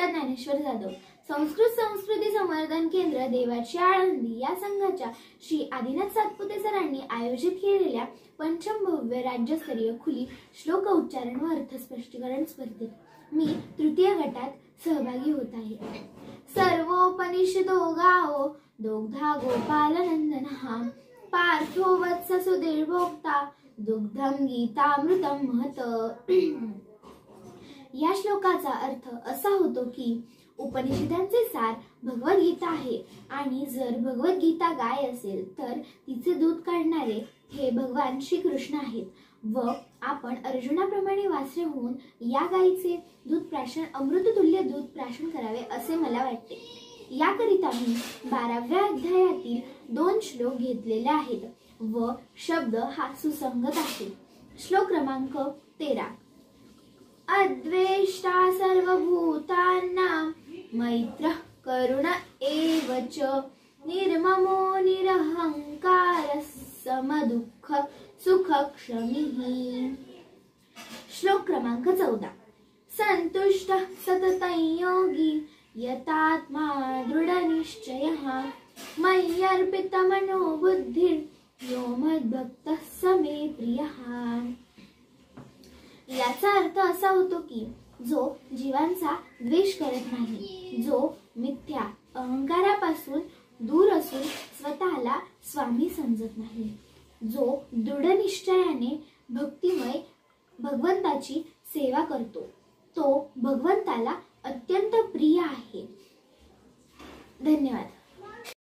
नमस्कार, ज्ञानेश्वर जाधव. संस्कृत संस्कृती संवर्धन केंद्र देवाची आळंदी या संघाच्या श्री आदिनाथ सातपुते सरांनी आयोजित केलेल्या पंचम भव्य राज्यस्तरीय खुली श्लोक उच्चारण व अर्थ स्पष्टीकरण स्पर्धेत मी तृतीय गटात सहभागी होत आहे. सर्वोपनिषदो गावो दुग्धा गोपालनंदनः पार्थो वत्स सुधीर्भोक्ता दुग्धम गीतामृतम महत. या श्लोकाचा अर्थ असा होतो की उपनिषदांचे सार भगवद्गीता आहे आणि जर भगवद्गीता गाय असेल तर तिचे दूध काढणारे हे भगवान श्रीकृष्ण आहेत व आपण अर्जुनाप्रमाणे वासरे होऊन या गायीचे दूध प्राशन अमृततुल्य दूध प्राशन करावे असे मला वाटते. याकरिता मी 12व्या अध्यायातील 2 श्लोक घेतलेले आहेत व शब्द हा सुसंगत आहे. श्लोक क्रमांक 13. अद्वेष्टा सर्वभूतानां मैत्रः करुण एव च निर्ममो निरहंकारः समदुःख सुखक्षमिः. श्लोक क्रमांक 14. संतुष्टः सततं योगी यतात्मा दृढनिश्चयः मय्यर्पितमनो बुद्धिर्यो मद्भक्तः स मे प्रियः. याचा अर्थ असा होतो की जो जीवांचा द्वेष करत नाही, जो मिथ्या अहंकारापासून दूर असून स्वतःला स्वामी समजत नाही, जो दृढ निश्चयाने भक्तिमय भगवंताची सेवा करतो, तो भगवंताला अत्यंत प्रिय आहे. धन्यवाद.